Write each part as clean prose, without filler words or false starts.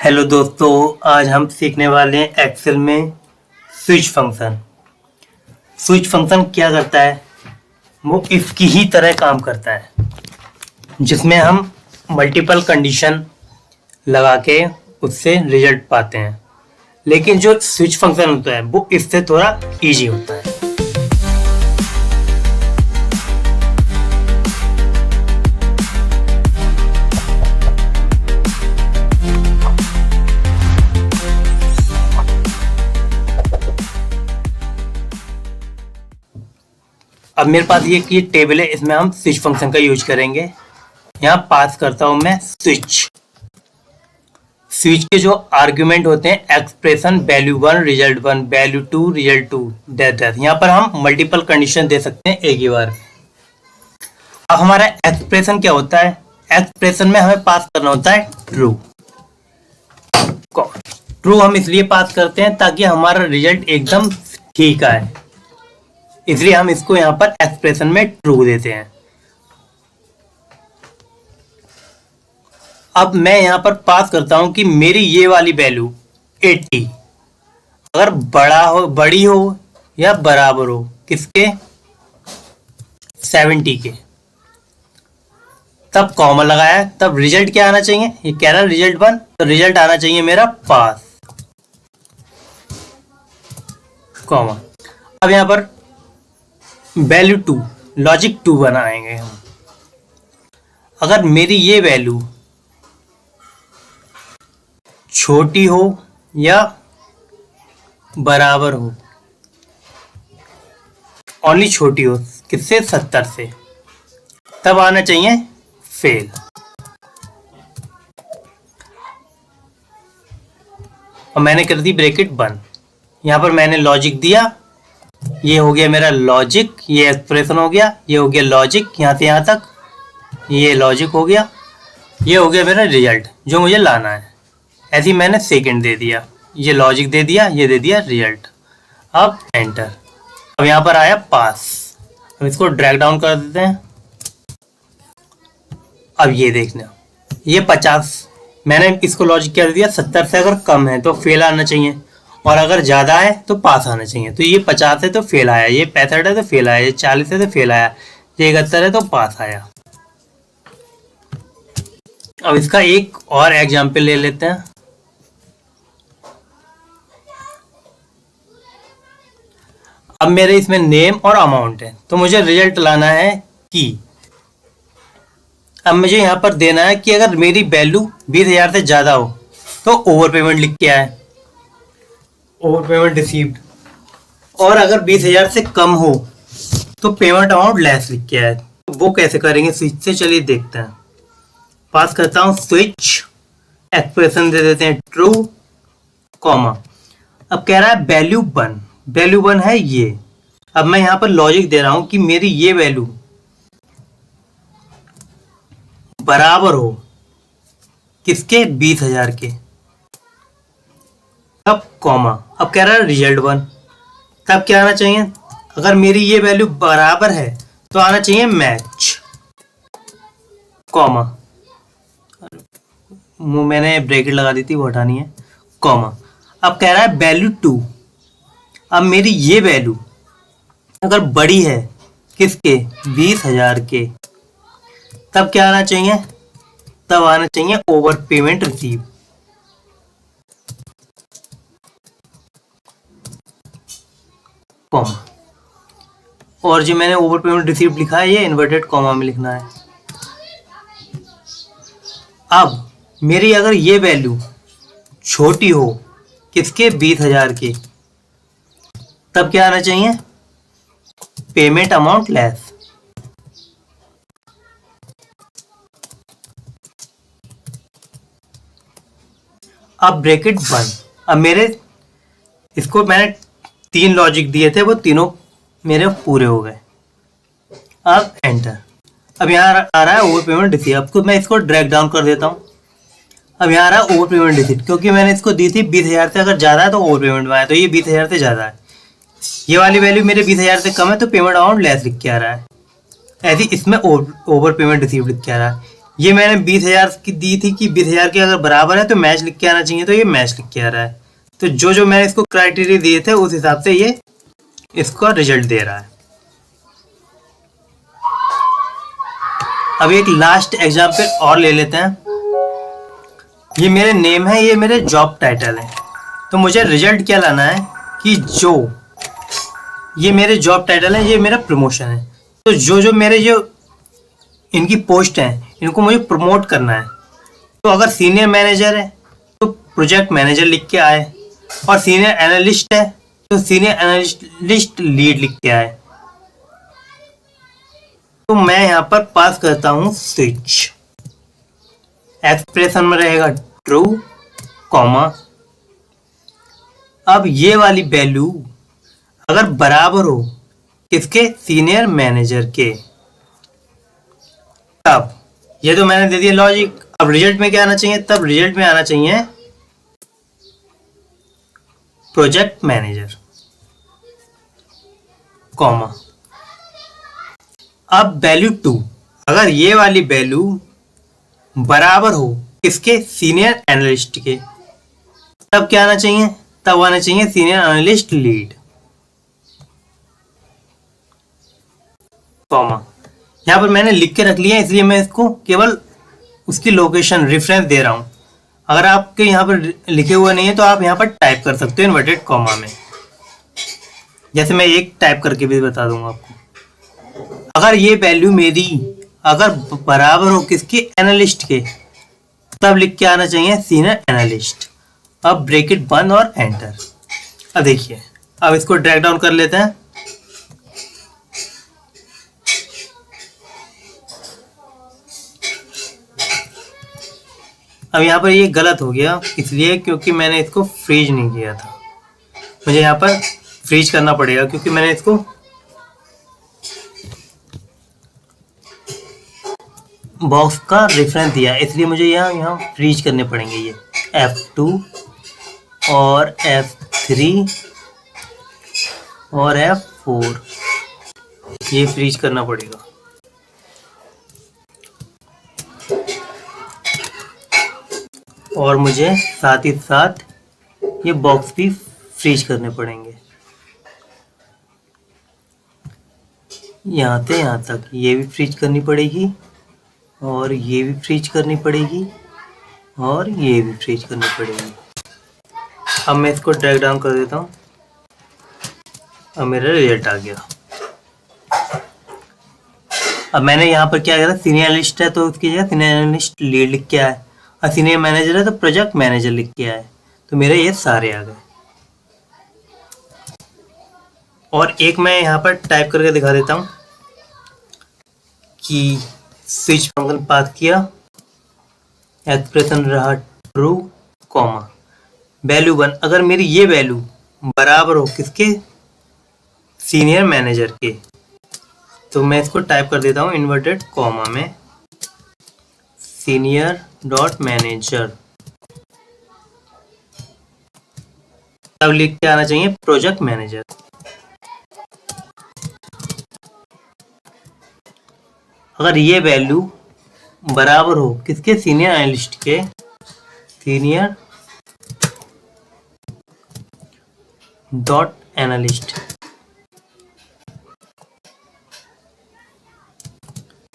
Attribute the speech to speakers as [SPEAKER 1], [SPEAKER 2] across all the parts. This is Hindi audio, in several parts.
[SPEAKER 1] हेलो दोस्तों, आज हम सीखने वाले हैं एक्सेल में स्विच फंक्शन। स्विच फंक्शन क्या करता है? वो इसकी ही तरह काम करता है, जिसमें हम मल्टीपल कंडीशन लगा के उससे रिजल्ट पाते हैं। लेकिन जो स्विच फंक्शन होता है वो इससे थोड़ा इजी होता है। अब मेरे पास ये टेबल है, इसमें हम स्विच फंक्शन का यूज करेंगे। यहाँ पास करता हूं मैं स्विच। स्विच के जो आर्ग्यूमेंट होते हैं expression value 1 result 1, value 2 result 2, that. यहाँ पर हम मल्टीपल कंडीशन दे सकते हैं एक ही बार। अब हमारा एक्सप्रेशन क्या होता है? एक्सप्रेशन में हमें पास करना होता है ट्रू। ट्रू हम इसलिए पास करते हैं ताकि हमारा रिजल्ट एकदम ठीक आए, इसलिए हम इसको यहां पर एक्सप्रेशन में ट्रू देते हैं। अब मैं यहां पर पास करता हूं कि मेरी ये वाली वैल्यू 80 अगर बड़ी हो या बराबर हो किसके? 70 के। तब कॉमा लगाया, तब रिजल्ट क्या आना चाहिए? ये कह रहा है रिजल्ट 1, तो रिजल्ट आना चाहिए मेरा पास, कॉमा। अब यहां पर वैल्यू 2, लॉजिक 2 बनाएंगे हम। अगर मेरी ये वैल्यू छोटी हो या बराबर हो, ओनली छोटी हो किससे? 70 से, तब आना चाहिए फेल। और मैंने कर दी ब्रैकेट बंद। यहां पर मैंने लॉजिक दिया, ये हो गया मेरा लॉजिक, ये एक्सप्रेशन हो गया, ये हो गया लॉजिक, यहाँ से यहाँ तक ये लॉजिक हो गया, ये हो गया मेरा रिजल्ट जो मुझे लाना है। ऐसे ही मैंने सेकंड दे दिया, ये लॉजिक दे दिया, ये दे दिया रिजल्ट। अब एंटर। अब यहाँ पर आया पास। अब इसको ड्रैग डाउन कर देते हैं। अब ये देखना, ये 50, मैंने इसको लॉजिक क्या दे दिया? 70 से अगर कम है तो फेल आना चाहिए, और अगर ज्यादा है तो पास आना चाहिए। तो ये 50 है तो फेल आया, ये 65 है तो फेल आया, ये 40 है तो फेल आया, ये 71 है तो पास आया। अब इसका एक और एग्जाम्पल ले लेते हैं। अब मेरे इसमें नेम और अमाउंट है, तो मुझे रिजल्ट लाना है की। अब मुझे यहां पर देना है कि अगर मेरी वैल्यू 20,000 से ज्यादा हो तो ओवर पेमेंट लिख के आए, ओवर पेमेंट रिसीव्ड। और अगर 20,000 से कम हो तो पेमेंट अमाउंट लेस लिख के आए। तो वो कैसे करेंगे स्विच से? चलिए देखते हैं। पास करता हूं स्विच, एक्सप्रेशन दे देते हैं ट्रू, कॉमा। अब कह रहा है वैल्यू 1, वैल्यू 1 है ये। अब मैं यहां पर लॉजिक दे रहा हूं कि मेरी ये वैल्यू बराबर हो किसके? 20,000 के, तब कॉमा। अब कह रहा है रिजल्ट 1, तब क्या आना चाहिए? अगर मेरी ये वैल्यू बराबर है तो आना चाहिए मैच, कॉमा। मैंने ब्रैकेट लगा दी थी, वो हटानी है, कॉमा। अब कह रहा है वैल्यू 2। अब मेरी ये वैल्यू अगर बड़ी है किसके? 20,000 के, तब क्या आना चाहिए? तब आना चाहिए ओवर पेमेंट रिसीव, कॉमा। और जो मैंने ओवर पेमेंट रिसीव्ड लिखा है ये इन्वर्टेड कॉमा में लिखना है। अब मेरी अगर ये वैल्यू छोटी हो किसके? 20,000 के, तब क्या आना चाहिए? Payment amount less. अब ब्रैकेट बंद। अब मेरे इसको मैंने 3 लॉजिक दिए थे, वो तीनों मेरे पूरे हो गए। अब एंटर। अब यहाँ आ रहा है ओवर पेमेंट रिसीट। अब मैं इसको ड्रैग डाउन कर देता हूँ। अब यहाँ आ रहा है ओवर पेमेंट रिसीट, क्योंकि मैंने इसको दी थी 20,000 से अगर ज़्यादा है तो ओवर पेमेंट में आया, तो ये 20,000 से ज़्यादा है। ये वाली वैल्यू मेरे 20,000 से कम है तो पेमेंट अमाउंट लेस लिख के आ रहा है। ऐसे इसमें ओवर पेमेंट रिसीव लिख के आ रहा है। ये मैंने 20,000 की दी थी कि 20,000 के अगर बराबर है तो मैच लिख के आना चाहिए, तो ये मैच लिख के आ रहा है। तो जो जो मैंने इसको क्राइटेरिया दिए थे उस हिसाब से ये इसका रिजल्ट दे रहा है। अब एक लास्ट एग्जाम्पल और ले लेते हैं। ये मेरे नेम है, ये मेरे जॉब टाइटल है। तो मुझे रिजल्ट क्या लाना है कि जो ये मेरे जॉब टाइटल है, ये मेरा प्रमोशन है। तो जो जो मेरे जो इनकी पोस्ट हैं इनको मुझे प्रमोट करना है। तो अगर सीनियर मैनेजर है तो प्रोजेक्ट मैनेजर लिख के आए, और सीनियर एनालिस्ट है तो सीनियर एनालिस्ट लीड लिख के आए। तो मैं यहाँ पर पास करता हूँ स्विच। एक्सप्रेशन में रहेगा ट्रू, कॉमा। अब ये वाली वैल्यू अगर बराबर हो किसके, सीनियर मैनेजर के, तब ये तो मैंने दे दिया लॉजिक। अब रिजल्ट में क्या आना चाहिए, तब रिजल्ट में आना चाहिए प्रोजेक्ट मैनेजर, कॉमा। अब वैल्यू 2, अगर ये वाली वैल्यू बराबर हो किसके, सीनियर एनालिस्ट के, तब क्या आना चाहिए, तब आना चाहिए सीनियर एनालिस्ट लीड, कॉमा। यहाँ पर मैंने लिख के रख लिया इसलिए मैं इसको केवल उसकी लोकेशन रेफरेंस दे रहा हूँ। अगर आपके यहाँ पर लिखे हुए नहीं है तो आप यहाँ पर टाइप कर सकते हो इन्वर्टेड कॉमा में, जैसे मैं एक टाइप करके भी बता दूंगा आपको। अगर ये वैल्यू मेरी अगर बराबर हो किसके, एनालिस्ट के, तब लिख के आना चाहिए सीनियर एनालिस्ट। अब ब्रैकेट बंद और एंटर। अब देखिए, अब इसको ड्रैग डाउन कर लेते हैं। अब यहाँ पर ये गलत हो गया इसलिए क्योंकि मैंने इसको फ्रीज नहीं किया था। मुझे यहाँ पर फ्रीज करना पड़ेगा क्योंकि मैंने इसको बॉक्स का रेफरेंस दिया, इसलिए मुझे यहाँ फ्रीज करने पड़ेंगे। ये F2 और F3 और F4 ये फ्रीज करना पड़ेगा। और मुझे साथ ही साथ ये बॉक्स भी फ्रीज करने पड़ेंगे, यहाँ से यहाँ तक। ये भी फ्रीज करनी पड़ेगी और ये भी फ्रीज करनी पड़ेगी और ये भी फ्रीज करनी पड़ेगी। अब मैं इसको ड्रैग डाउन कर देता हूँ। अब मेरा रिजल्ट आ गया। अब मैंने यहाँ पर क्या किया, सीनियर एनालिस्ट है तो उसकी जगह सीनियर एनालिस्ट लीड लिख के आया, और सीनियर मैनेजर है तो प्रोजेक्ट मैनेजर लिख के आए। तो मेरे ये सारे आ गए। और एक मैं यहाँ पर टाइप करके दिखा देता हूँ कि स्विच फंक्शन पास किया, एक्सप्रेशन रहा ट्रू, कॉमा, वैल्यू 1। अगर मेरी ये वैल्यू बराबर हो किसके, सीनियर मैनेजर के, तो मैं इसको टाइप कर देता हूँ इन्वर्टेड कॉमा में, सीनियर डॉट मैनेजर। तब लिख के आना चाहिए प्रोजेक्ट मैनेजर। अगर ये वैल्यू बराबर हो किसके, सीनियर एनालिस्ट के, सीनियर डॉट एनालिस्ट,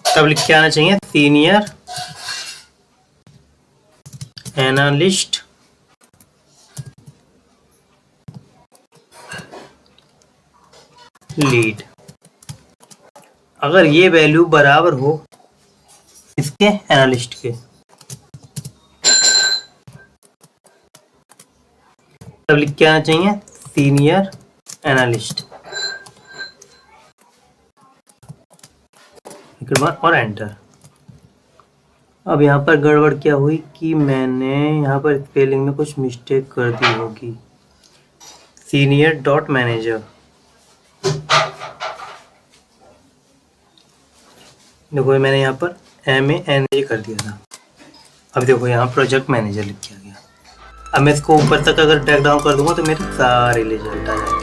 [SPEAKER 1] तब लिख के आना चाहिए सीनियर एनालिस्ट लीड। अगर ये वैल्यू बराबर हो इसके, एनालिस्ट के, तब लिख के आना चाहिए सीनियर एनालिस्ट, और एंटर। अब यहाँ पर गड़बड़ क्या हुई कि मैंने यहाँ पर स्पेलिंग में कुछ मिस्टेक कर दी होगी। सीनियर डॉट मैनेजर, देखो मैंने यहाँ पर MANJ कर दिया था। अब देखो यहाँ प्रोजेक्ट मैनेजर लिख के आ गया। अब मैं इसको ऊपर तक अगर ड्रैग डाउन कर दूंगा तो मेरे सारे रिजल्ट आ जाएंगे।